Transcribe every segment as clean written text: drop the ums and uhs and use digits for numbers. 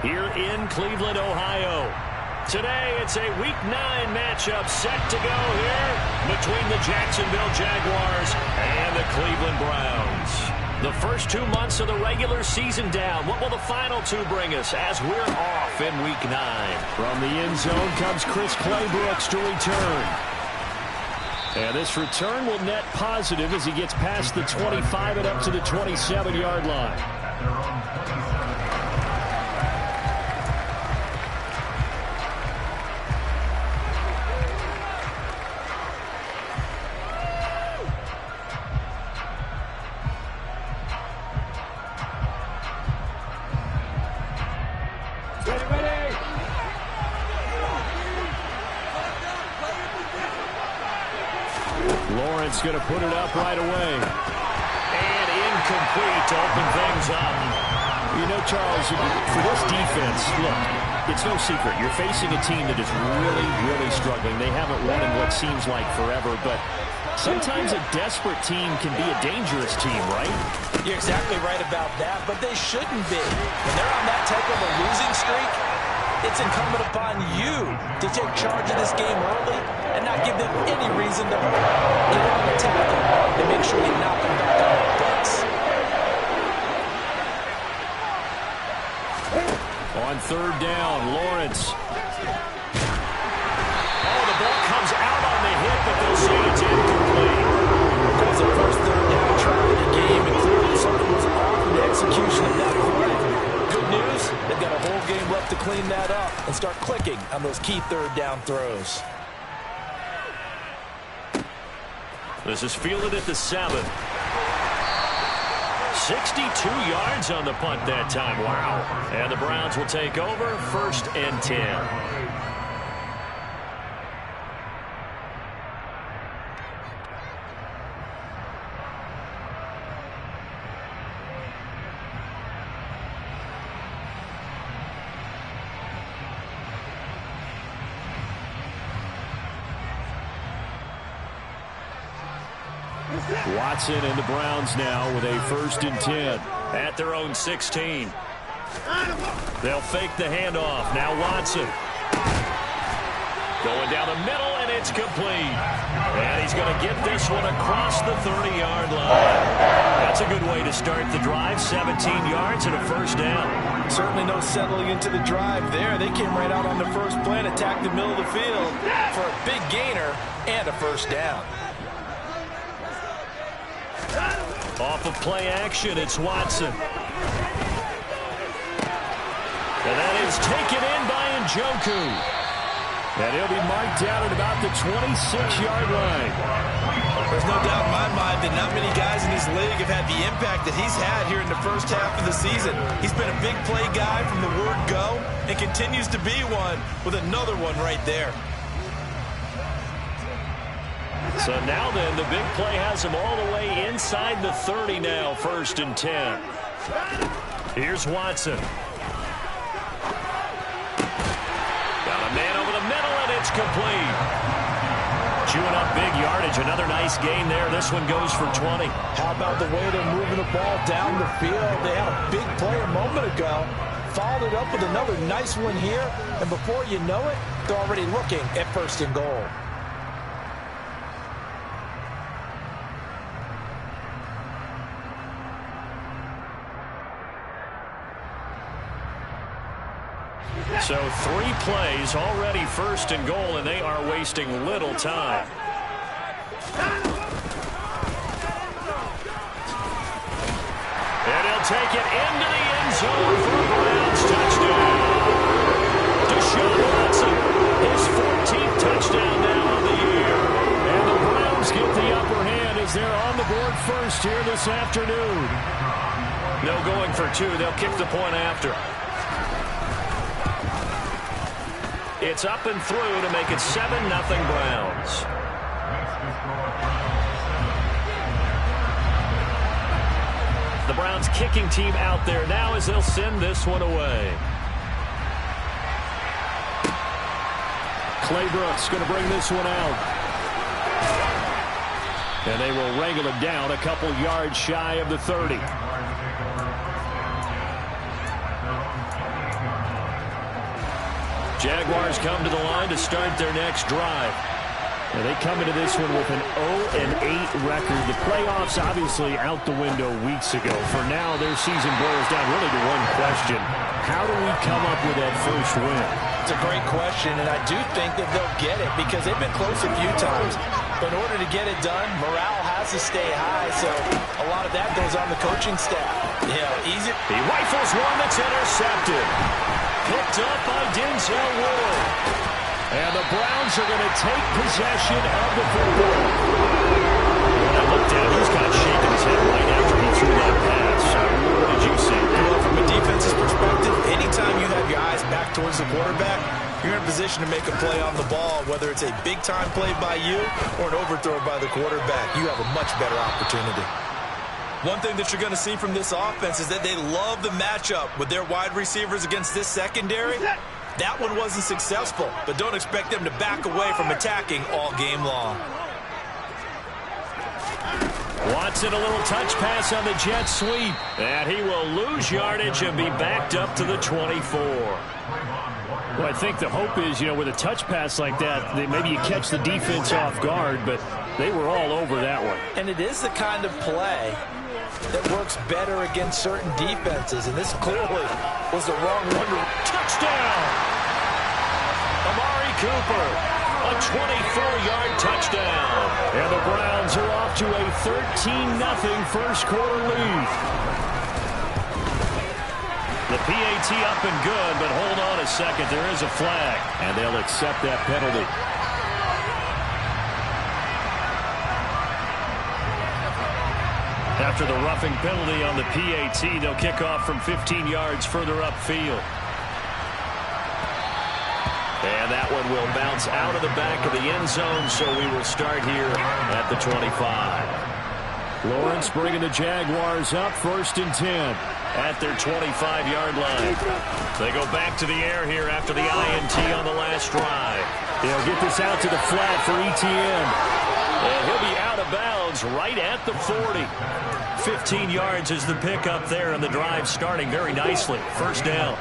here in Cleveland, Ohio. Today, it's a Week 9 matchup set to go here between the Jacksonville Jaguars and the Cleveland Browns. The first 2 months of the regular season down. What will the final 2 bring us as we're off in Week 9? From the end zone comes Chris Claybrooks to return. And this return will net positive as he gets past the 25 and up to the 27-yard line. Lawrence going to put it up right away. And incomplete to open things up. You know, Charles, for this defense, look, it's no secret. You're facing a team that is really, really struggling. They haven't won in what seems like forever, but sometimes a desperate team can be a dangerous team, right? You're exactly right about that, but they shouldn't be. When they're on that type of a losing streak, it's incumbent upon you to take charge of this game early and not give them any reason to hurt. Get on the tackle and make sure you knock them back on their butts. On third down, Lawrence. Oh, the ball comes out on the hit, but they'll say it's incomplete. That was the first third down try of the game, and clearly something was off in the execution of that play. Good news, they've got a whole game left to clean that up and start clicking on those key third down throws. This is fielded at the 7. 62 yards on the punt that time. Wow. And the Browns will take over, 1st and 10. Watson and the Browns now with a 1st and 10 at their own 16. They'll fake the handoff. Now Watson going down the middle, and it's complete. And he's going to get this one across the 30-yard line. That's a good way to start the drive. 17 yards and a 1st down. Certainly no settling into the drive there. They came right out on the first play and attacked the middle of the field for a big gainer and a 1st down. Off of play action, it's Watson. And that is taken in by Njoku. And he'll be marked down at about the 26-yard line. There's no doubt in my mind that not many guys in this league have had the impact that he's had here in the first half of the season. He's been a big play guy from the word go and continues to be one with another one right there. So now then, the big play has him all the way inside the 30 now, 1st and 10. Here's Watson. Got a man over the middle, and it's complete. Chewing up big yardage. Another nice gain there. This one goes for 20. How about the way they're moving the ball down the field? They had a big play a moment ago. Followed it up with another nice one here. And before you know it, they're already looking at 1st and goal. So 3 plays already 1st and goal, and they are wasting little time. And he'll take it into the end zone for a Browns touchdown. Deshaun Watson, his 14th touchdown now of the year. And the Browns get the upper hand as they're on the board first here this afternoon. No going for 2. They'll kick the point after. It's up and through to make it 7-0 Browns. The Browns kicking team out there now as they'll send this one away. Claybrooks going to bring this one out. And they will wrangle it down a couple yards shy of the 30. Jaguars come to the line to start their next drive. Now they come into this one with an 0-8 record. The playoffs obviously out the window weeks ago. For now, their season boils down really to one question. How do we come up with that first win? It's a great question, and I do think that they'll get it because they've been close a few times. But in order to get it done, morale has to stay high, so a lot of that goes on the coaching staff. Easy. He rifles one that's intercepted. Picked up by Denzel Ward. And the Browns are going to take possession of the football. When I looked at him, he's kind of shaking his head right after he threw that pass. What did you see? Well, from a defense's perspective, anytime you have your eyes back towards the quarterback, you're in a position to make a play on the ball, whether it's a big-time play by you or an overthrow by the quarterback. You have a much better opportunity. One thing that you're going to see from this offense is that they love the matchup with their wide receivers against this secondary. That one wasn't successful, but don't expect them to back away from attacking all game long. Watson, a little touch pass on the jet sweep, and he will lose yardage and be backed up to the 24. Well, I think the hope is, with a touch pass like that, maybe you catch the defense off guard, but they were all over that one. And it is the kind of play that works better against certain defenses, and this clearly was the wrong one. Touchdown! Amari Cooper, a 24-yard touchdown. And the Browns are off to a 13-0 first quarter lead. The PAT up and good, but hold on a second. There is a flag, and they'll accept that penalty. After the roughing penalty on the PAT, they'll kick off from 15 yards further upfield. And that one will bounce out of the back of the end zone, so we will start here at the 25. Lawrence bringing the Jaguars up, 1st and 10 at their 25-yard line. They go back to the air here after the INT on the last drive. They'll get this out to the flat for ETN. And he'll be out of bounds right at the 40. 15 yards is the pickup there, and the drive starting very nicely. First down.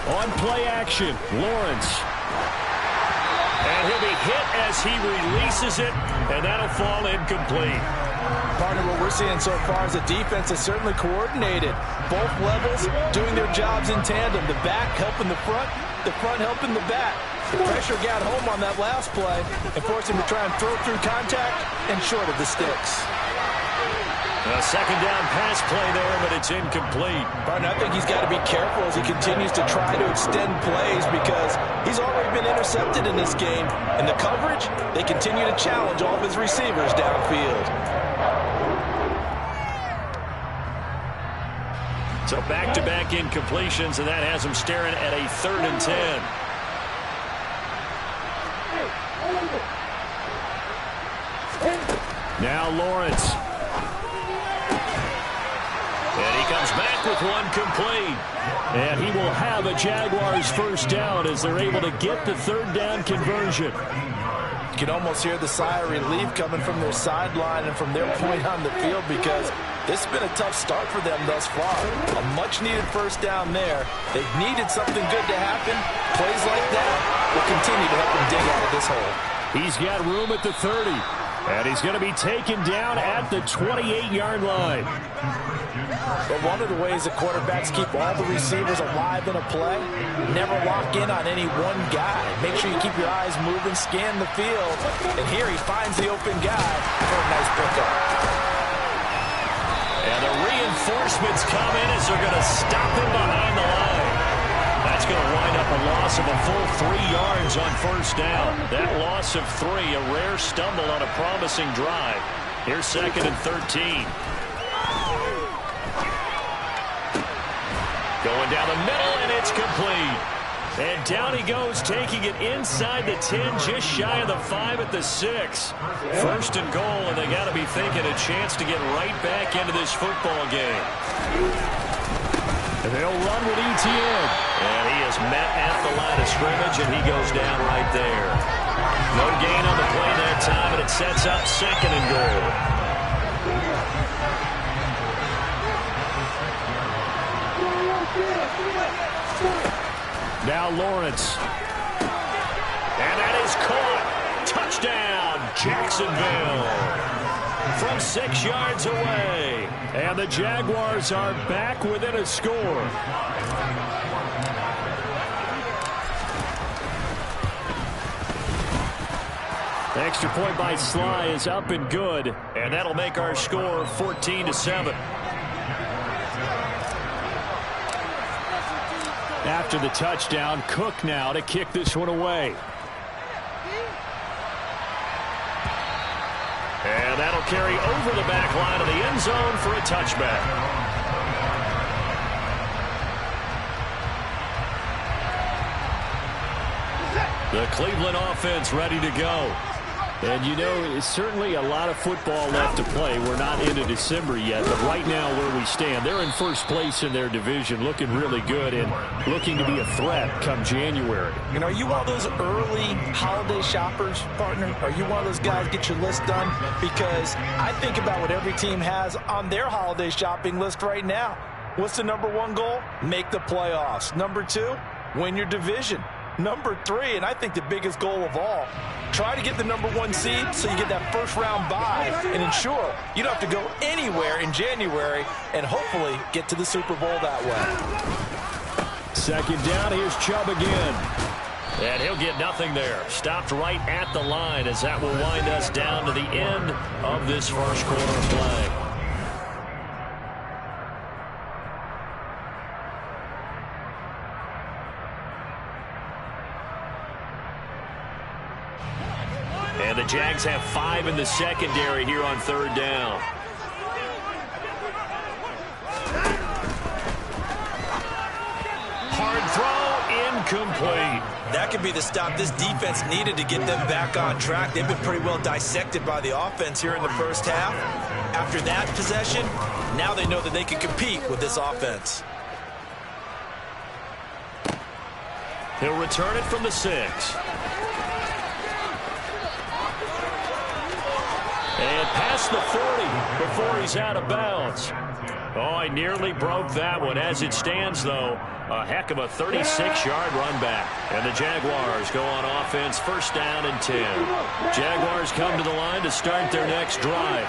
On play action, Lawrence. And he'll be hit as he releases it, and that'll fall incomplete. Partner, what we're seeing so far is the defense is certainly coordinated. Both levels doing their jobs in tandem. The back helping the front helping the back. The pressure got home on that last play and forced him to try and throw through contact and short of the sticks. A second down pass play there, but it's incomplete. Partner, I think he's got to be careful as he continues to try to extend plays because he's already been intercepted in this game. And the coverage, they continue to challenge all of his receivers downfield. So back-to-back incompletions, and that has him staring at a 3rd and 10. Now Lawrence. And he comes back with one complete. And he will have a Jaguars first down as they're able to get the 3rd down conversion. You can almost hear the sigh of relief coming from their sideline and from their point on the field because this has been a tough start for them thus far. A much-needed first down there. They've needed something good to happen. Plays like that will continue to help them dig out of this hole. He's got room at the 30. And he's going to be taken down at the 28-yard line. But one of the ways that quarterbacks keep all the receivers alive in a play, never lock in on any one guy. Make sure you keep your eyes moving, scan the field. And here he finds the open guy for a nice pickup. And the reinforcements come in as they're going to stop him behind the line. That's going to wind up a loss of a full 3 yards on first down. That loss of 3, a rare stumble on a promising drive. Here's 2nd and 13. Going down the middle, and it's complete. And down he goes, taking it inside the 10, just shy of the 5 at the 6. 1st and goal, and they got to be thinking a chance to get right back into this football game. And they'll run with ETN. And he is met at the line of scrimmage, and he goes down right there. No gain on the play that time, and it sets up 2nd and goal. Now Lawrence. And that is caught. Touchdown, Jacksonville. From 6 yards away. And the Jaguars are back within a score. The extra point by Sly is up and good. And that'll make our score 14-7. After the touchdown, Cook now to kick this one away. And that'll carry over the back line of the end zone for a touchback. The Cleveland offense ready to go. And, you know, it's certainly a lot of football left to play. We're not into December yet, but right now where we stand, they're in first place in their division, looking really good and looking to be a threat come January. You know, are you one of those early holiday shoppers, partner? Are you one of those guys get your list done? Because I think about what every team has on their holiday shopping list right now. What's the #1 goal? Make the playoffs. #2, win your division. #3, and I think the biggest goal of all, try to get the #1 seed so you get that first-round bye and ensure you don't have to go anywhere in January and hopefully get to the Super Bowl that way. Second down, here's Chubb again. And he'll get nothing there. Stopped right at the line as that will wind us down to the end of this first quarter of play. And the Jags have 5 in the secondary here on third down. Hard throw, incomplete. That could be the stop this defense needed to get them back on track. They've been pretty well dissected by the offense here in the first half. After that possession, now they know that they can compete with this offense. He'll return it from the 6. And past the 40 before he's out of bounds. Oh, he nearly broke that one. As it stands, though, a heck of a 36-yard run back. And the Jaguars go on offense, first down and 10. Jaguars come to the line to start their next drive.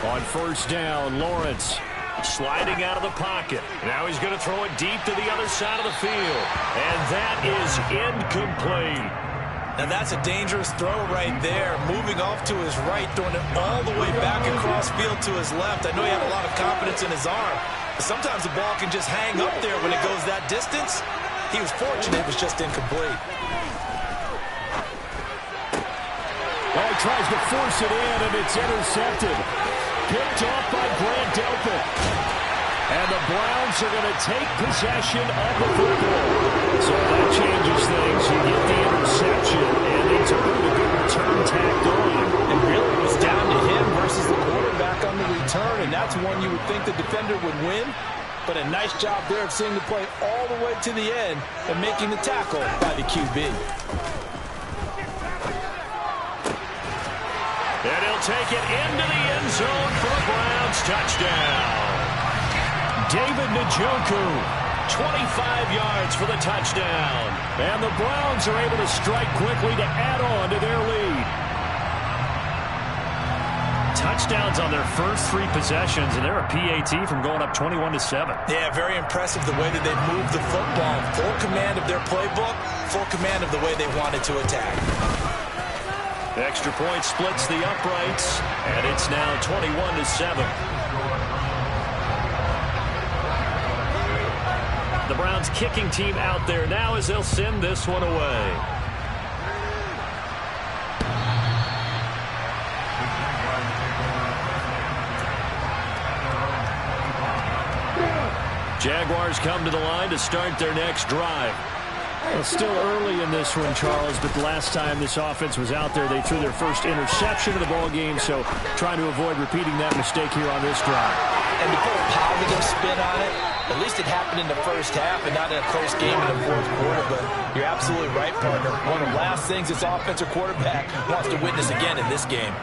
On first down, Lawrence sliding out of the pocket. Now he's going to throw it deep to the other side of the field. And that is incomplete. Now that's a dangerous throw right there. Moving off to his right, throwing it all the way back across field to his left. I know he had a lot of confidence in his arm. But sometimes the ball can just hang up there when it goes that distance. He was fortunate it was just incomplete. Well, he tries to force it in, and it's intercepted. Picked off by Grant Delpit. And the Browns are going to take possession of the football. So that changes things. You get the interception, and it's a really good return tacked on. And really, it was down to him versus the quarterback on the return, and that's one you would think the defender would win. But a nice job there of seeing the play all the way to the end and making the tackle by the QB. And he'll take it into the end zone for a Browns touchdown. David Njoku, 25 yards for the touchdown. And the Browns are able to strike quickly to add on to their lead. Touchdowns on their first 3 possessions, and they're a PAT from going up 21-7. Yeah, very impressive the way that they moved the football. Full command of their playbook, full command of the way they wanted to attack. Extra point splits the uprights, and it's now 21-7. The Browns kicking team out there now as they'll send this one away. Jaguars come to the line to start their next drive. Well, still early in this one, Charles, but the last time this offense was out there, they threw their first interception of the ball game, so trying to avoid repeating that mistake here on this drive. And to put a positive spin on it, at least it happened in the first half and not in a close game in the fourth quarter, but you're absolutely right, partner. One of the last things this offensive quarterback wants to witness again in this game.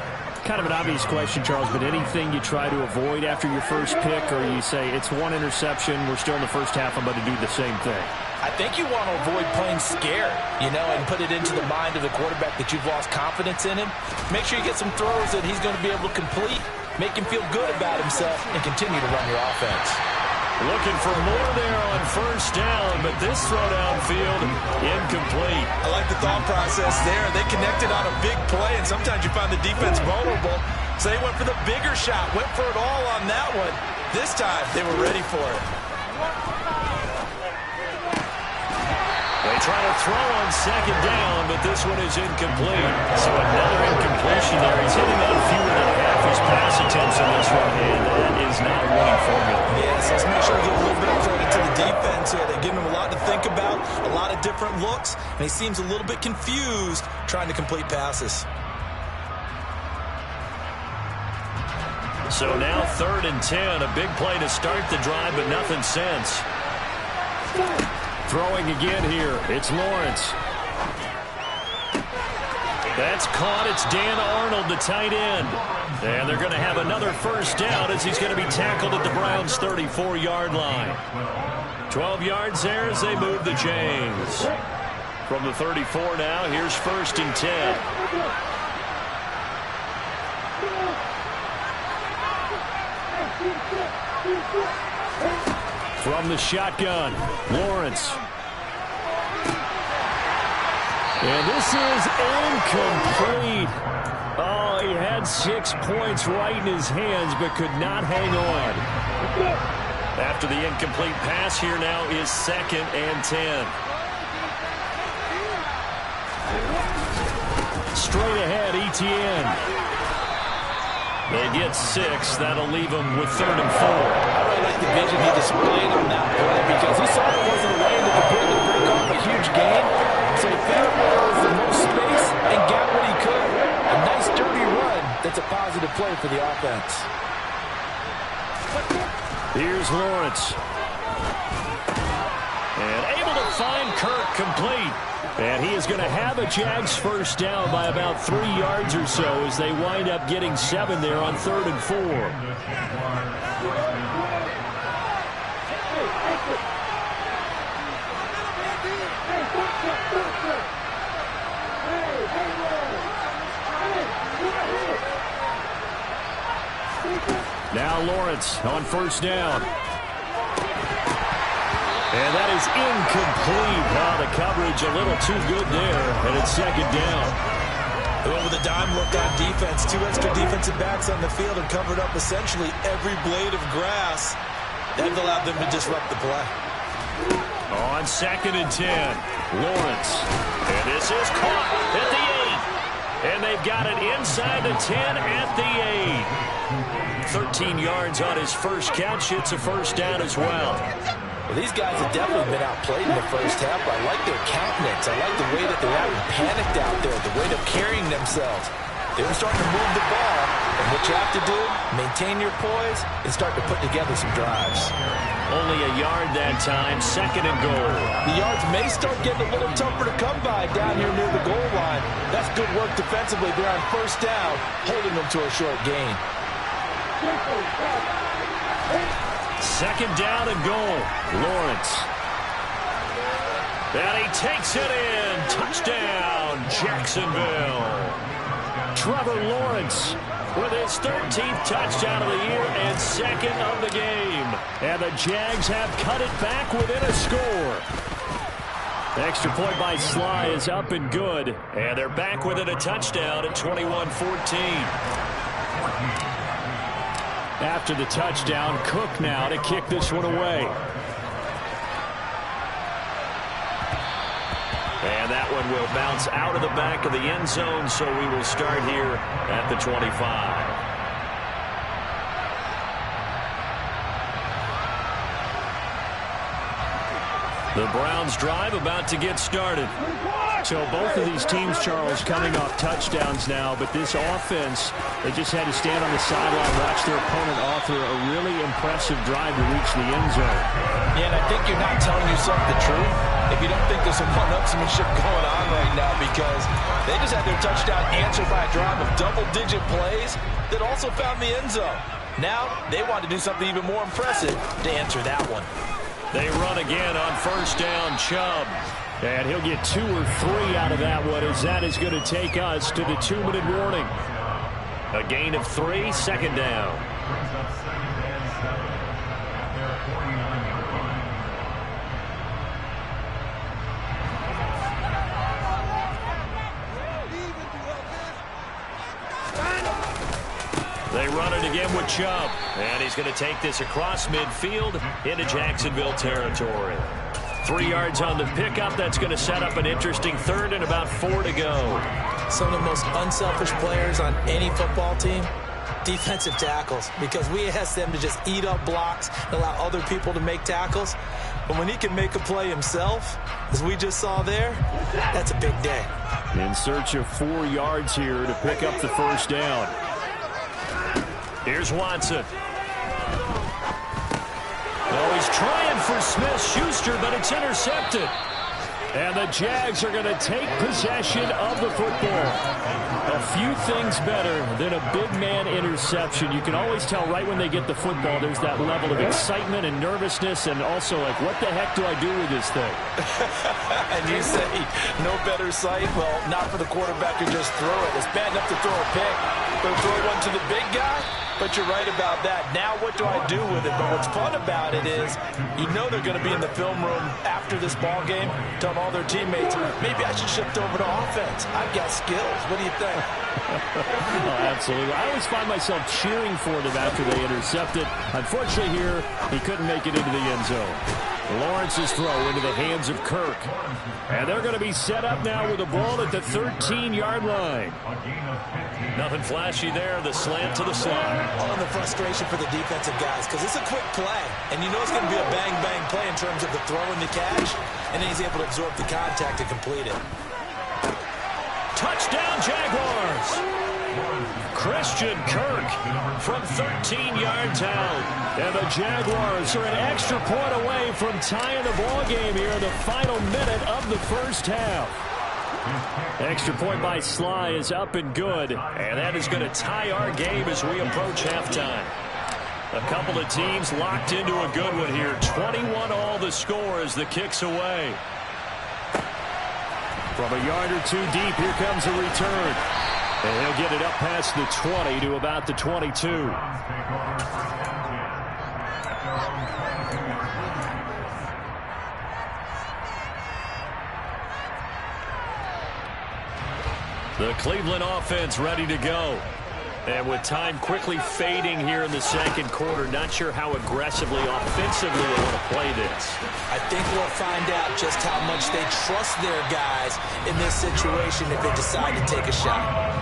kind of an obvious question, Charles, but anything you try to avoid after your first pick, or you say it's one interception, we're still in the first half, I'm going to do the same thing? I think you want to avoid playing scared, and put it into the mind of the quarterback that you've lost confidence in him. Make sure you get some throws that he's going to be able to complete, make him feel good about himself, and continue to run your offense. Looking for more there on first down, but this throw downfield, incomplete. I like the thought process there. They connected on a big play, and sometimes you find the defense vulnerable. So they went for the bigger shot, went for it all on that one. This time, they were ready for it. They try to throw on second down, but this one is incomplete. So another incompletion there. He's hitting on fewer than half his pass attempts in this one, and that is not a winning formula. Yes, let's make sure we give a little bit of credit to the defense here. They're giving him a lot to think about, a lot of different looks, and he seems a little bit confused trying to complete passes. So now 3rd and 10, a big play to start the drive, but nothing since. Throwing again here, it's Lawrence. That's caught. It's Dan Arnold, the tight end. And they're going to have another first down as he's going to be tackled at the Browns' 34-yard line. 12 yards there as they move the chains. From the 34 now, here's 1st and 10. From the shotgun, Lawrence. And this is incomplete. Oh, he had 6 points right in his hands, but could not hang on. After the incomplete pass, here now is 2nd and 10. Straight ahead, ETN. They get 6. That'll leave them with 3rd and 4. I really like the vision he displayed on that play because he saw it wasn't a lane that could break off a huge gain. So he found where there was the most space and got what he could. A nice, dirty run that's a positive play for the offense. Here's Lawrence. And able to find Kirk complete. And he is going to have a Jags first down by about 3 yards or so as they wind up getting 7 there on 3rd and 4. Now Lawrence on first down. And that is incomplete. Oh, the coverage a little too good there, and it's 2nd down. With a dime look on defense, 2 extra defensive backs on the field and covered up essentially every blade of grass. That allowed them to disrupt the play. On 2nd and 10, Lawrence. And this is caught at the 8. And they've got it inside the 10 at the 8. 13 yards on his first catch. It's a first down as well. Well, these guys have definitely been outplayed in the first half. I like their countenance. I like the way that they're out and panicked out there, the way they're carrying themselves. They're starting to move the ball. And what you have to do, maintain your poise and start to put together some drives. Only a yard that time, 2nd and goal. The yards may start getting a little tougher to come by down here near the goal line. That's good work defensively there on first down, holding them to a short gain. 2nd down and goal. Lawrence. And he takes it in. Touchdown, Jacksonville. Trevor Lawrence with his 13th touchdown of the year and 2nd of the game. And the Jags have cut it back within a score. The extra point by Sly is up and good. And they're back within a touchdown at 21-14. After the touchdown, Cook now to kick this one away. And that one will bounce out of the back of the end zone, so we will start here at the 25. The Browns drive about to get started. So both of these teams, Charles, coming off touchdowns now, but this offense, they just had to stand on the sideline, watch their opponent author a really impressive drive to reach the end zone. Yeah, and I think you're not telling yourself the truth if you don't think there's some one-upsmanship going on right now, because they just had their touchdown answered by a drive of double-digit plays that also found the end zone. Now they want to do something even more impressive to answer that one. They run again on first down, Chubb. And he'll get 2 or 3 out of that one, as that is going to take us to the 2-minute warning. A gain of 3, second down. They run it again with Chubb. And he's going to take this across midfield into Jacksonville territory. 3 yards on the pickup. That's going to set up an interesting third and about 4 to go. Some of the most unselfish players on any football team, defensive tackles, because we ask them to just eat up blocks and allow other people to make tackles. But when he can make a play himself, as we just saw there, that's a big day. In search of 4 yards here to pick up the first down. Here's Watson. Oh, he's trying for Smith-Schuster, but it's intercepted. And the Jags are going to take possession of the football. A few things better than a big man interception. You can always tell right when they get the football, there's that level of excitement and nervousness, and also like, what the heck do I do with this thing? And you say, no better sight? Well, not for the quarterback to just throw it. It's bad enough to throw a pick, but throw one to the big guy? But you're right about that. Now what do I do with it? But what's fun about it is you know they're going to be in the film room after this ball game telling all their teammates, maybe I should shift over to offense. I've got skills. What do you think? Oh, absolutely. I always find myself cheering for them after they intercept it. Unfortunately here, he couldn't make it into the end zone. Lawrence's throw into the hands of Kirk. And they're going to be set up now with the ball at the 13-yard line. Nothing flashy there. The slant to the slot. All in the frustration for the defensive guys, because it's a quick play. And you know it's going to be a bang-bang play in terms of the throw and the catch. And then he's able to absorb the contact and complete it. Touchdown, Jaguars! Christian Kirk from 13 yards out. And the Jaguars are an extra point away from tying the ball game here in the final minute of the first half. Extra point by Sly is up and good. And that is going to tie our game as we approach halftime. A couple of teams locked into a good one here. 21 all the score as the kick's away. From a yard or two deep, here comes a return. And he'll get it up past the 20 to about the 22. The Cleveland offense ready to go. And with time quickly fading here in the second quarter, not sure how aggressively, offensively they want to play this. I think we'll find out just how much they trust their guys in this situation if they decide to take a shot.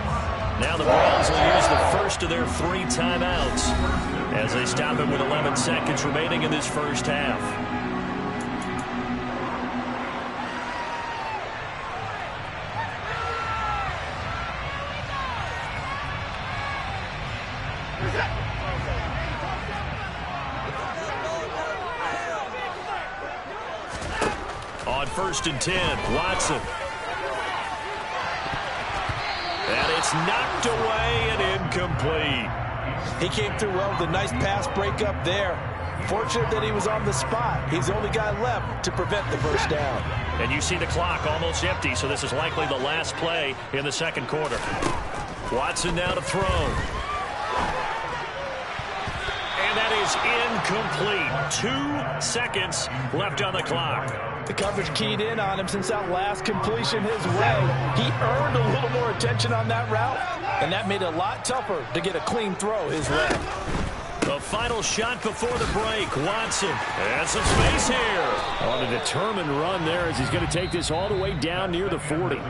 Now the Browns will use the first of their 3 timeouts as they stop it with 11 seconds remaining in this first half. On 1st and 10, Watson. And it's knocked away and incomplete. He came through well with a nice pass breakup there. Fortunate that he was on the spot. He's the only guy left to prevent the first down. And you see the clock almost empty, so this is likely the last play in the second quarter. Watson now to throw. And that is incomplete. 2 seconds left on the clock. The coverage keyed in on him since that last completion his way. He earned a little more attention on that route, and that made it a lot tougher to get a clean throw his way. The final shot before the break. Watson has some space here. On a determined run there as he's going to take this all the way down near the 40.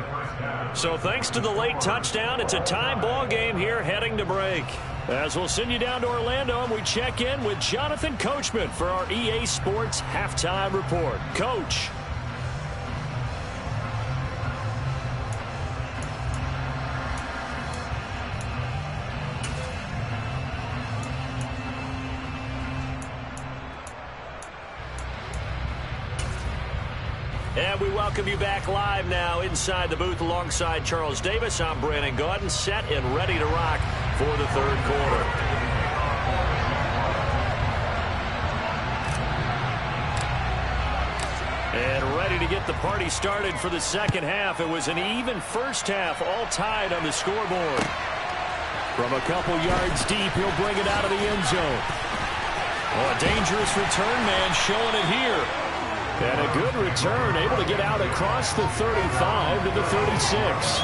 So thanks to the late touchdown, it's a tie ball game here heading to break. As we'll send you down to Orlando and we check in with Jonathan Coachman for our EA Sports Halftime Report. Coach. And we welcome you back live now inside the booth alongside Charles Davis. I'm Brandon Gaudin, set and ready to rock for the third quarter. And ready to get the party started for the second half. It was an even first half, all tied on the scoreboard. From a couple yards deep, he'll bring it out of the end zone. Oh, a dangerous return man showing it here. And a good return, able to get out across the 35 to the 36.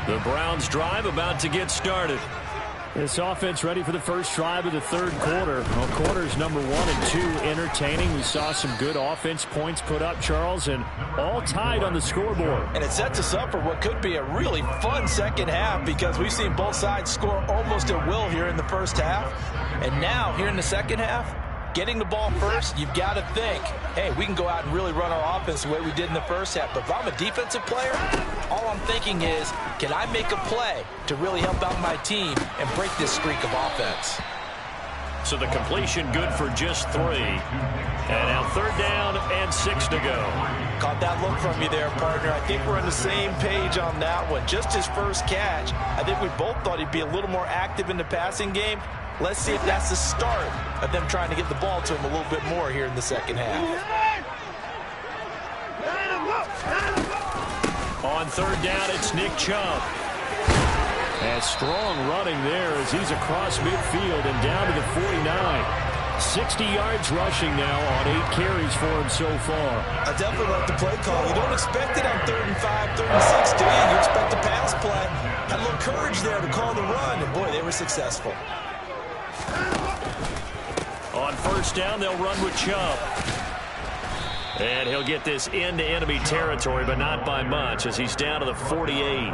The Browns drive about to get started. This offense ready for the first drive of the third quarter. Well, quarters number 1 and 2 entertaining. We saw some good offense points put up, Charles, and all tied on the scoreboard. And it sets us up for what could be a really fun second half because we've seen both sides score almost at will here in the first half. And now, here in the second half, getting the ball first, you've got to think, hey, we can go out and really run our offense the way we did in the first half. But if I'm a defensive player, all I'm thinking is, can I make a play to really help out my team and break this streak of offense? So the completion good for just 3. And now third down and 6 to go. Caught that look from you there, partner. I think we're on the same page on that one. Just his first catch, I think we both thought he'd be a little more active in the passing game. Let's see if that's the start of them trying to get the ball to him a little bit more here in the second half. On third down, it's Nick Chubb. And strong running there as he's across midfield and down to the 49. 60 yards rushing now on 8 carries for him so far. I definitely like the play call. You don't expect it on 3rd and 5, 3rd and 6, do you? You expect the pass play. Had a little courage there to call the run, and boy, they were successful. On first down, they'll run with Chubb. And he'll get this into enemy territory, but not by much as he's down to the 48.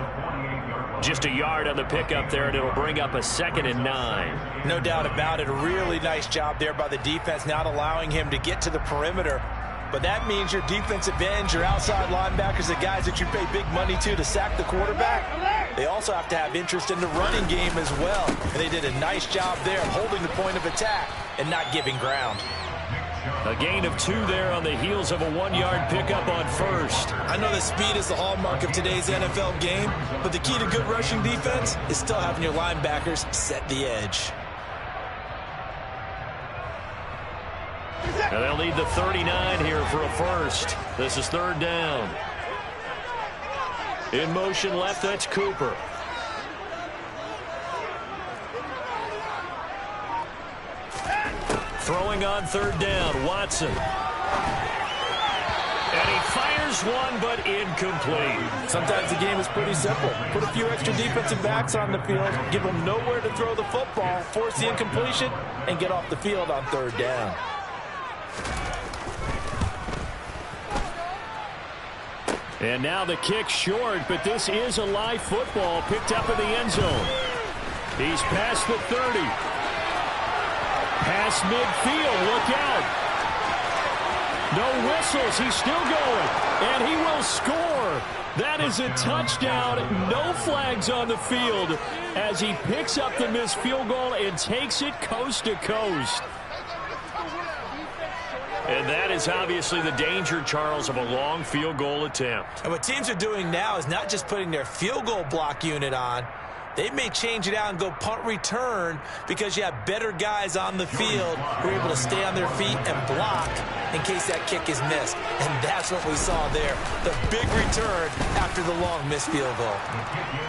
Just a yard on the pickup there, and it'll bring up a 2nd and 9. No doubt about it. A really nice job there by the defense, not allowing him to get to the perimeter. But that means your defensive ends, your outside linebackers, the guys that you pay big money to sack the quarterback, they also have to have interest in the running game as well. And they did a nice job there of holding the point of attack and not giving ground. A gain of 2 there on the heels of a 1-yard pickup on first. I know that speed is the hallmark of today's NFL game, but the key to good rushing defense is still having your linebackers set the edge. And they'll need the 39 here for a first. This is third down. In motion left, that's Cooper. Throwing on third down, Watson. And he fires one, but incomplete. Sometimes the game is pretty simple. Put a few extra defensive backs on the field, give them nowhere to throw the football, force the incompletion, and get off the field on third down. And now the kick short, but this is a live football picked up in the end zone. He's past the 30. Past midfield, look out. No whistles, he's still going, and he will score. That is a touchdown, no flags on the field as he picks up the missed field goal and takes it coast to coast. And that is obviously the danger, Charles, of a long field goal attempt. And what teams are doing now is not just putting their field goal block unit on. They may change it out and go punt return because you have better guys on the field who are able to stay on their feet and block in case that kick is missed. And that's what we saw there, the big return after the long missed field goal.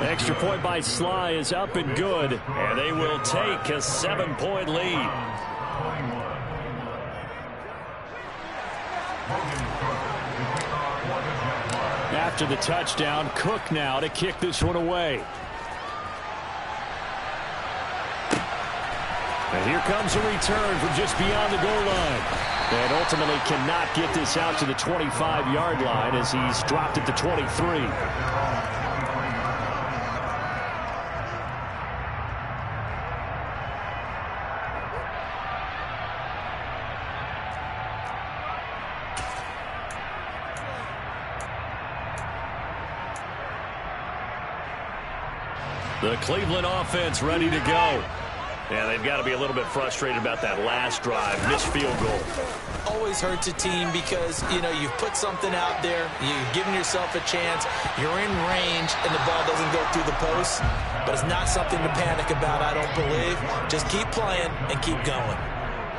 Extra point by Sly is up and good, and they will take a 7-point lead. After the touchdown, Cook now to kick this one away. And here comes a return from just beyond the goal line. And ultimately cannot get this out to the 25-yard line as he's dropped at the 23. The Cleveland offense ready to go. Yeah, they've got to be a little bit frustrated about that last drive, missed field goal. Always hurts a team because, you know, you've put something out there, you've given yourself a chance, you're in range, and the ball doesn't go through the post. But it's not something to panic about, I don't believe. Just keep playing and keep going.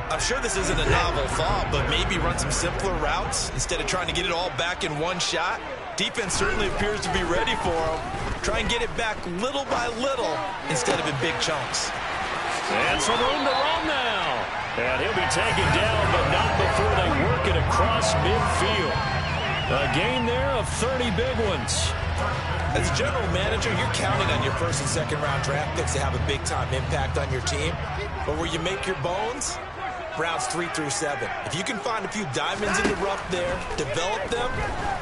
I'm sure this isn't a novel thought, but maybe run some simpler routes instead of trying to get it all back in one shot. Defense certainly appears to be ready for them. Try and get it back little by little instead of in big chunks. And some room to run now. And he'll be taken down, but not before they work it across midfield. A gain there of 30 big ones. As general manager, you're counting on your first and second round draft picks to have a big-time impact on your team. But where you make your bones, rounds 3 through 7. If you can find a few diamonds in the rough there, develop them,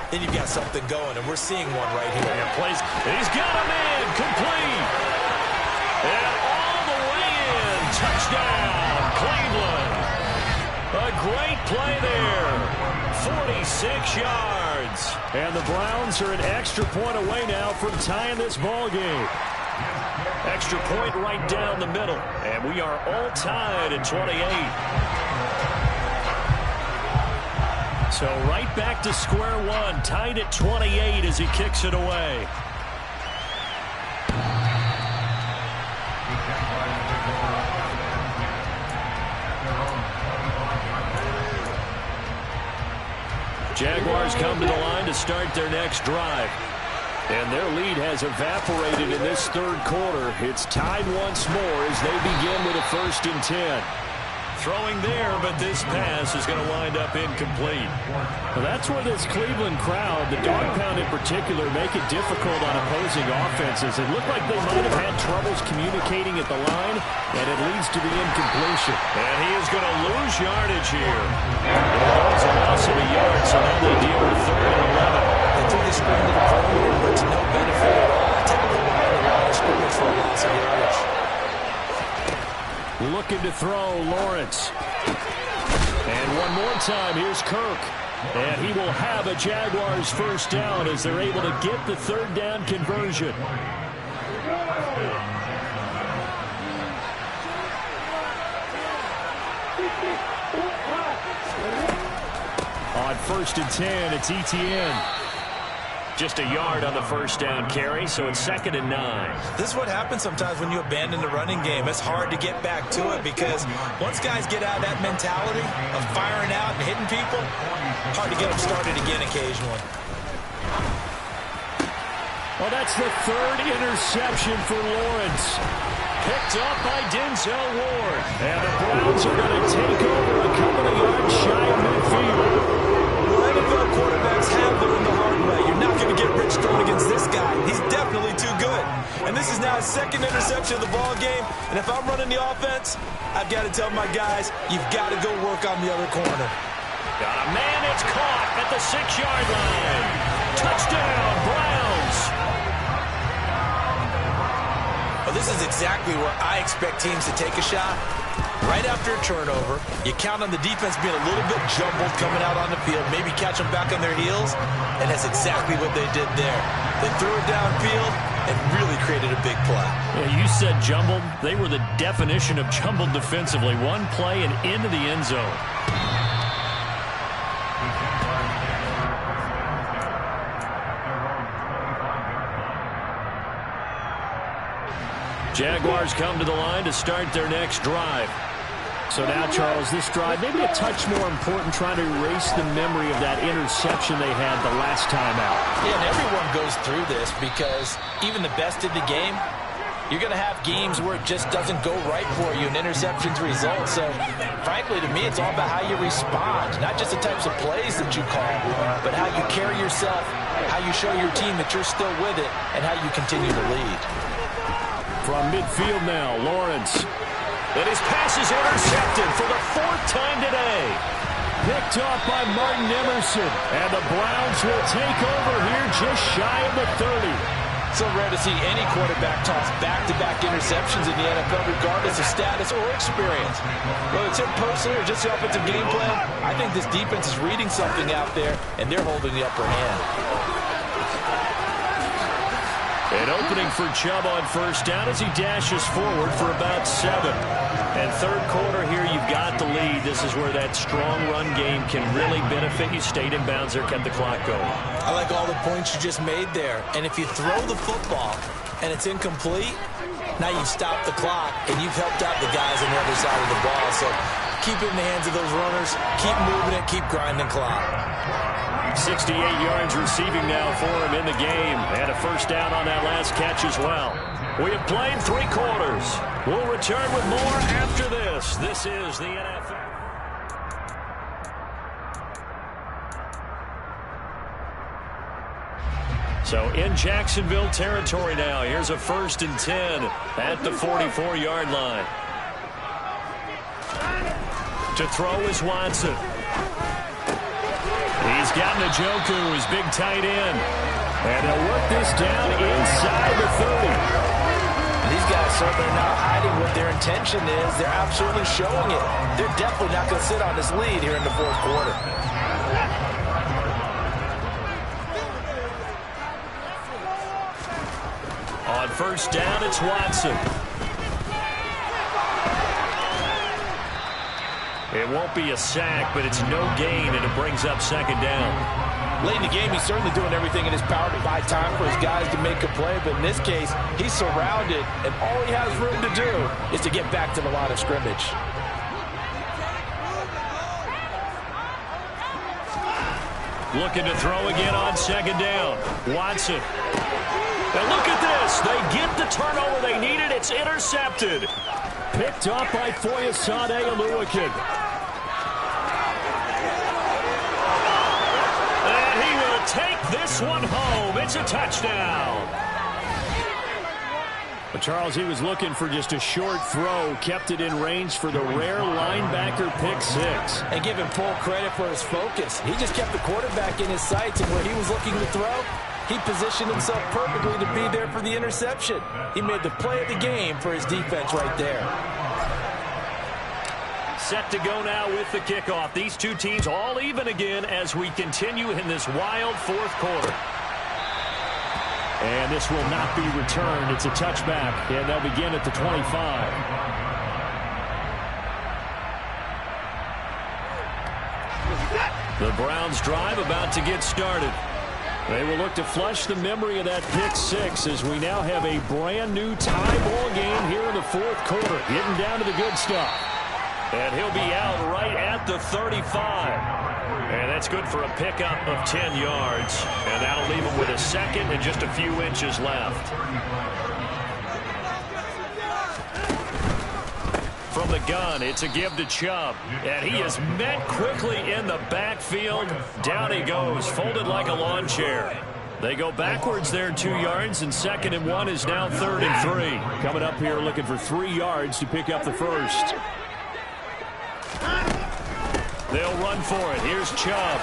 then you've got something going, and we're seeing one right here. And he's got a man, complete. And all the way in, touchdown, Cleveland. A great play there, 46 yards. And the Browns are an extra point away now from tying this ball game. Extra point right down the middle. And we are all tied at 28. So right back to square one. Tied at 28 as he kicks it away. Jaguars come to the line to start their next drive. And their lead has evaporated in this third quarter. It's tied once more as they begin with a 1st and 10. Throwing there, but this pass is going to wind up incomplete. Well, that's where this Cleveland crowd, the dog pound in particular, make it difficult on opposing offenses. It looked like they might have had troubles communicating at the line, and it leads to the incompletion. And he is going to lose yardage here. That was a loss of a yard, so now they deal with 3rd and 11. They threw the screen to the perimeter, but to no benefit at all. Tackle behind the line of scrimmage for a loss of yardage. Looking to throw, Lawrence. And one more time, here's Kirk. And he will have a Jaguars 1st down as they're able to get the 3rd down conversion. On 1st and 10, it's ETN. Just a yard on the 1st down carry, so it's 2nd and 9. This is what happens sometimes when you abandon the running game. It's hard to get back to it because once guys get out of that mentality of firing out and hitting people, hard to get them started again occasionally. Well, that's the 3rd interception for Lawrence. Picked up by Denzel Ward. And the Browns are going to take over a couple of yards shy of midfield. NFL quarterbacks have learned the hard way. You're not going to get rich throwing against this guy. He's definitely too good. And this is now his 2nd interception of the ball game. And if I'm running the offense, I've got to tell my guys, you've got to go work on the other corner. Got a man, it's caught at the 6-yard line. Touchdown, Browns. Well, this is exactly where I expect teams to take a shot. Right after a turnover, you count on the defense being a little bit jumbled coming out on the field, maybe catch them back on their heels, and that's exactly what they did there. They threw it downfield and really created a big play. Yeah, you said jumbled. They were the definition of jumbled defensively. One play and into the end zone. Jaguars come to the line to start their next drive. So now, Charles, this drive maybe a touch more important, trying to erase the memory of that interception they had the last time out. Yeah, and everyone goes through this because even the best in the game, you're going to have games where it just doesn't go right for you and interceptions result. So, frankly, to me, it's all about how you respond, not just the types of plays that you call, but how you carry yourself, how you show your team that you're still with it, and how you continue to lead. From midfield now, Lawrence. And his pass is intercepted for the 4th time today. Picked off by Martin Emerson. And the Browns will take over here just shy of the 30. So rare to see any quarterback toss back-to-back interceptions in the NFL, regardless of status or experience. Whether it's him personally or just the offensive game plan, I think this defense is reading something out there, and they're holding the upper hand. An opening for Chubb on first down as he dashes forward for about 7. And third quarter here, you've got the lead. This is where that strong run game can really benefit you. Stayed in bounds there, kept the clock going. I like all the points you just made there. And if you throw the football and it's incomplete, now you've stopped the clock and you've helped out the guys on the other side of the ball. So keep it in the hands of those runners. Keep moving it. Keep grinding clock. 68 yards receiving now for him in the game. And a first down on that last catch as well. We have played 3 quarters. We'll return with more after this. This is the NFL. So in Jacksonville territory now. Here's a 1st and 10 at the 44-yard line. To throw is Watson. He's got Njoku, his big tight end. And they'll work this down inside the 30. These guys certainly are not hiding what their intention is. They're absolutely showing it. They're definitely not going to sit on this lead here in the 4th quarter. On first down, it's Watson. It won't be a sack, but it's no gain, and it brings up 2nd down. Late in the game, he's certainly doing everything in his power to buy time for his guys to make a play. But in this case, he's surrounded, and all he has room to do is to get back to the line of scrimmage. Looking to throw again on 2nd down. Watson. And look at this. They get the turnover they needed. It's intercepted. Picked up by Foyesade Oluwakin. And he will take this one home. It's a touchdown. But Charles, he was looking for just a short throw. Kept it in range for the rare linebacker pick 6. And give him full credit for his focus. He just kept the quarterback in his sights, and where he was looking to throw, he positioned himself perfectly to be there for the interception. He made the play of the game for his defense right there. Set to go now with the kickoff. These two teams all even again as we continue in this wild 4th quarter. And this will not be returned. It's a touchback, and they'll begin at the 25. The Browns drive about to get started. They will look to flush the memory of that pick 6 as we now have a brand new tie ball game here in the 4th quarter. Getting down to the good stuff. And he'll be out right at the 35. And that's good for a pickup of 10 yards. And that'll leave him with a 2nd and just a few inches left. From the gun, it's a give to Chubb. And he is met quickly in the backfield. Down he goes, folded like a lawn chair. They go backwards there 2 yards, and 2nd and 1 is now 3rd and 3. Coming up here looking for 3 yards to pick up the 1st. They'll run for it. Here's Chubb.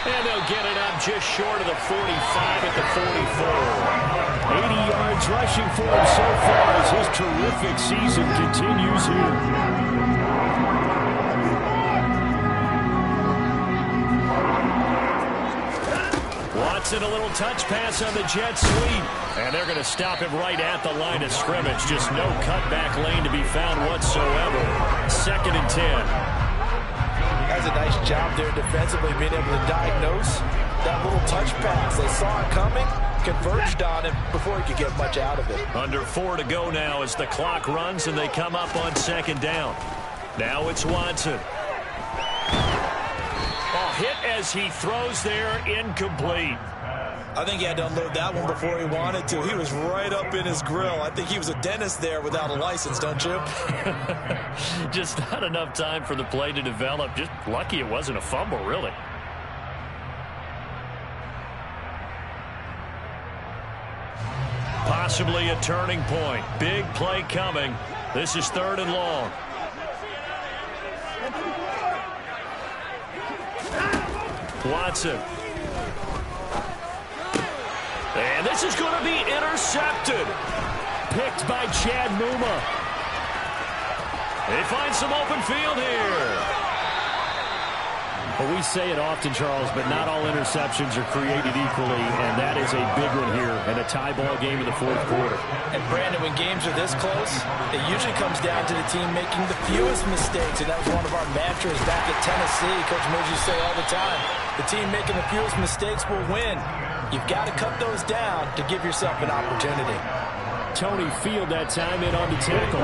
And they'll get it up just short of the 45 at the 44. 80 yards rushing for him so far as his terrific season continues here. Watson, a little touch pass on the jet sweep. And they're going to stop him right at the line of scrimmage. Just no cutback lane to be found whatsoever. 2nd and 10. Has a nice job there defensively, being able to diagnose that little touch pass. They saw it coming, converged on him before he could get much out of it. Under 4 to go now as the clock runs and they come up on 2nd down. Now it's Watson. Oh, hit as he throws there, incomplete. I think he had to unload that one before he wanted to. He was right up in his grill. I think he was a dentist there without a license, don't you? Just not enough time for the play to develop. Just lucky it wasn't a fumble, really. Possibly a turning point. Big play coming. This is 3rd and long. Watson. And this is going to be intercepted. Picked by Chad Muma. They find some open field here. Well, we say it often, Charles, but not all interceptions are created equally, and that is a big one here in a tie ball game in the fourth quarter. And, Brandon, when games are this close, it usually comes down to the team making the fewest mistakes, and that was one of our mantras back at Tennessee. Coach Moore used to say all the time, the team making the fewest mistakes will win. You've got to cut those down to give yourself an opportunity. Tony Field that time in on the tackle.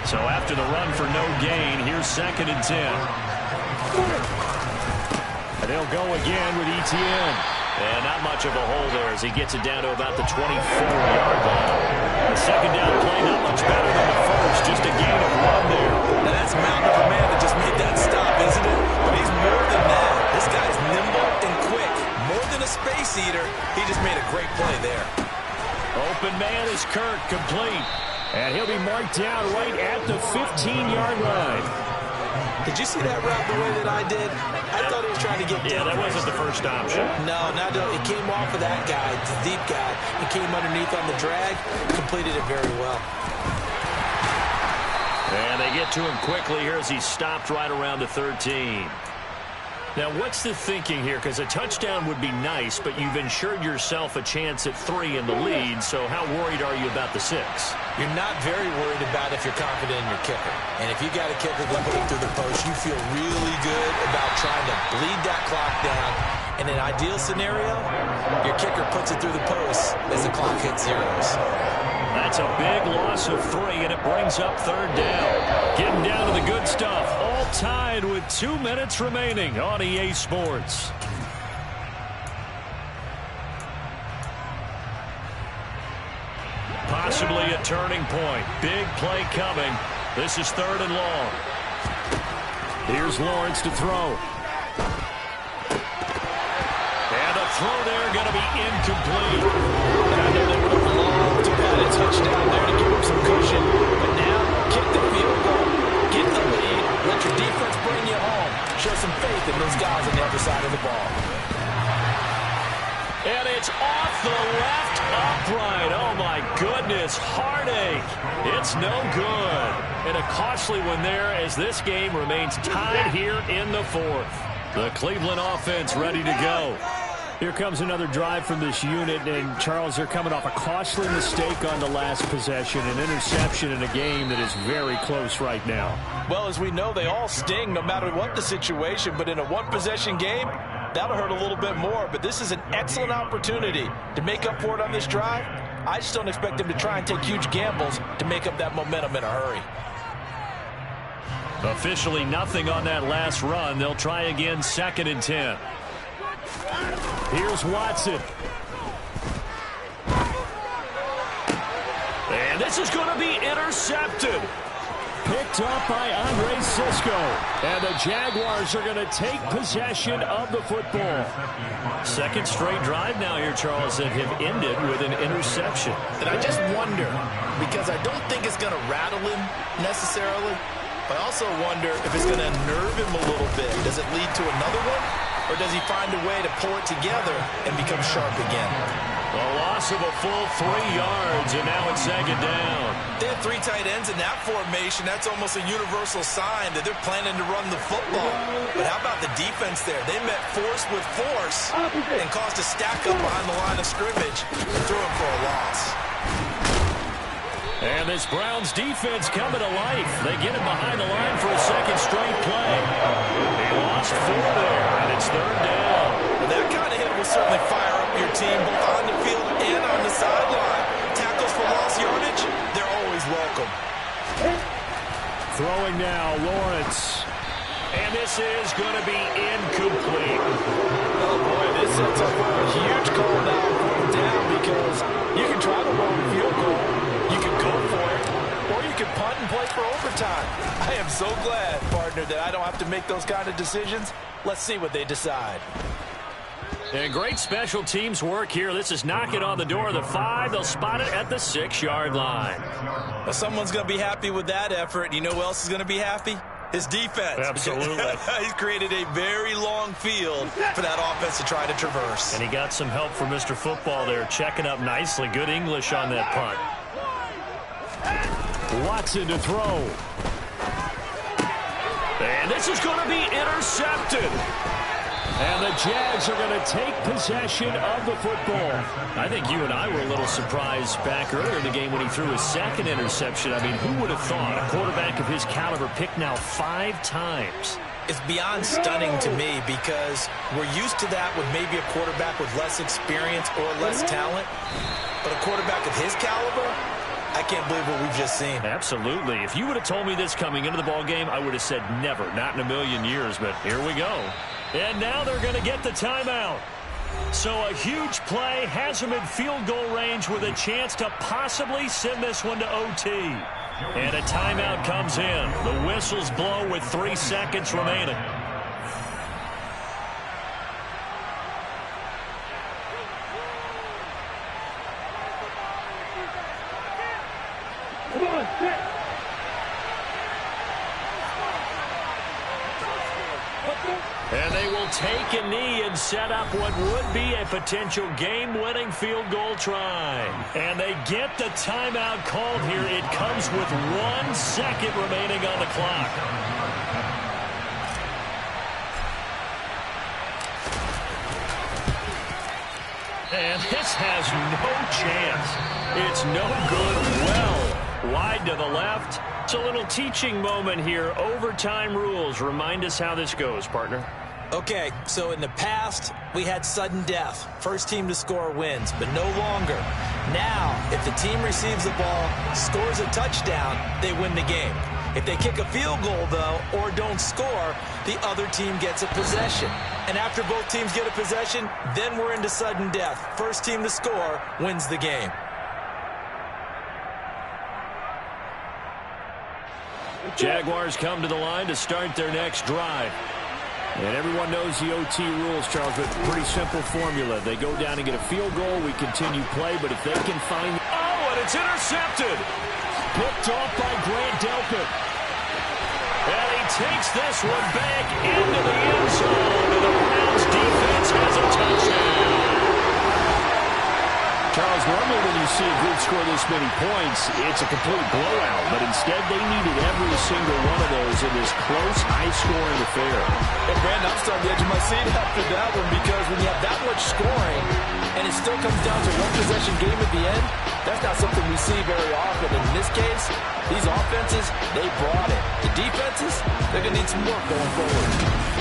So after the run for no gain, here's 2nd and 10. And they'll go again with Etienne. And not much of a hole there as he gets it down to about the 24-yard line. The second down play not much better than the first, just a gain of 1 there. Now that's a mountain of a man that just made that stop, isn't it? But he's more than that. This guy's nimble and quick. More than a space eater, he just made a great play there. Open man is Kirk, complete. And he'll be marked down right at the 15-yard line. Did you see that route the way that I did? I thought he was trying to get down. Yeah, that wasn't the first option. No, it came off of that guy, the deep guy. He came underneath on the drag, completed it very well. And they get to him quickly here as he stopped right around the 13. Now, what's the thinking here? Because a touchdown would be nice, but you've ensured yourself a chance at 3 in the lead, so how worried are you about the 6? You're not very worried about if you're confident in your kicker. And if you got a kicker that put it through the post, you feel really good about trying to bleed that clock down. In an ideal scenario, your kicker puts it through the post as the clock hits zeros. That's a big loss of 3, and it brings up 3rd down. Getting down to the good stuff. All tied with 2 minutes remaining on EA Sports. Possibly a turning point. Big play coming. This is 3rd and long. Here's Lawrence to throw. And a throw there going to be incomplete. I know they would have loved to have had a touchdown there to give them some cushion. But now, kick the field goal. Get the lead. Let your defense bring you home. Show some faith in those guys on the other side of the ball. And it's off the left upright. Oh, my goodness. Heartache. It's no good. And a costly one there as this game remains tied here in the 4th. The Cleveland offense ready to go. Here comes another drive from this unit, and Charles, they're coming off a costly mistake on the last possession, an interception in a game that is very close right now. Well, as we know, they all sting no matter what the situation, but in a one-possession game, that'll hurt a little bit more. But this is an excellent opportunity to make up for it on this drive. I just don't expect them to try and take huge gambles to make up that momentum in a hurry. Officially nothing on that last run. They'll try again, 2nd and 10. Here's Watson. And this is going to be intercepted. Picked up by Andre Sisco. And the Jaguars are going to take possession of the football. 2nd straight drive now here, Charles, that have ended with an interception. And I just wonder, because I don't think it's going to rattle him necessarily, but I also wonder if it's going to unnerve him a little bit. Does it lead to another one? Or does he find a way to pull it together and become sharp again? A loss of a full 3 yards, and now it's 2nd down. They have 3 tight ends in that formation. That's almost a universal sign that they're planning to run the football. But how about the defense there? They met force with force and caused a stack up behind the line of scrimmage and threw him for a loss. And this Browns defense coming to life. They get him behind the line for a 2nd straight play. They lost 4 there, and it's 3rd down. Well, that kind of hit will certainly fire up your team, both on the field and on the sideline. Tackles for lost yardage, they're always welcome. Throwing now, Lawrence. And this is going to be incomplete. Oh, boy, this sets up for a huge call now on down because you can try to run a field goal. You can go for it, or you can punt and play for overtime. I am so glad, partner, that I don't have to make those kind of decisions. Let's see what they decide. And great special teams work here. This is knocking on the door of the 5. They'll spot it at the 6-yard line. Well, someone's going to be happy with that effort. You know who else is going to be happy? His defense. Absolutely. He's created a very long field for that offense to try to traverse. And he got some help from Mr. Football there, checking up nicely. Good English on that punt. Watson to throw. And this is going to be intercepted. And the Jags are going to take possession of the football. I think you and I were a little surprised back earlier in the game when he threw his second interception. I mean, who would have thought a quarterback of his caliber picked now 5 times? It's beyond stunning to me because we're used to that with maybe a quarterback with less experience or less talent. But a quarterback of his caliber, I can't believe what we've just seen. Absolutely. If you would have told me this coming into the ball game, I would have said never, not in a million years. But here we go. And now they're going to get the timeout. So a huge play has them in field goal range with a chance to possibly send this one to OT. And a timeout comes in. The whistles blow with 3 seconds remaining. And they will take a knee and set up what would be a potential game-winning field goal try. And they get the timeout called here. It comes with 1 second remaining on the clock. And this has no chance. It's no good. Well, wide to the left. It's a little teaching moment here. Overtime rules. Remind us how this goes, partner. Okay, so in the past, we had sudden death. First team to score wins, but no longer. Now, if the team receives the ball, scores a touchdown, they win the game. If they kick a field goal, though, or don't score, the other team gets a possession. And after both teams get a possession, then we're into sudden death. First team to score wins the game. Jaguars come to the line to start their next drive. And everyone knows the OT rules, Charles, but pretty simple formula. They go down and get a field goal, we continue play, but if they can find... Oh, and it's intercepted! Picked off by Grant Delpit. And he takes this one back into the end zone, and the Browns defense has a touchdown. Charles, normally when you see a group score this many points, it's a complete blowout. But instead, they needed every single one of those in this close, high-scoring affair. And Brandon, I'm starting the edge of my seat after that one because when you have that much scoring and it still comes down to one possession game at the end, that's not something we see very often. And in this case, these offenses, they brought it. The defenses, they're going to need some work going forward.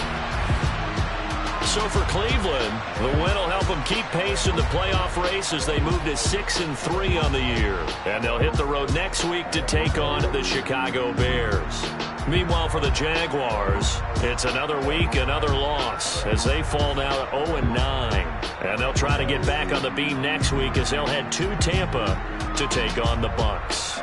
So for Cleveland, the win will help them keep pace in the playoff race as they move to 6-3 on the year. And they'll hit the road next week to take on the Chicago Bears. Meanwhile, for the Jaguars, it's another week, another loss as they fall now at 0-9. And they'll try to get back on the beam next week as they'll head to Tampa to take on the Bucs.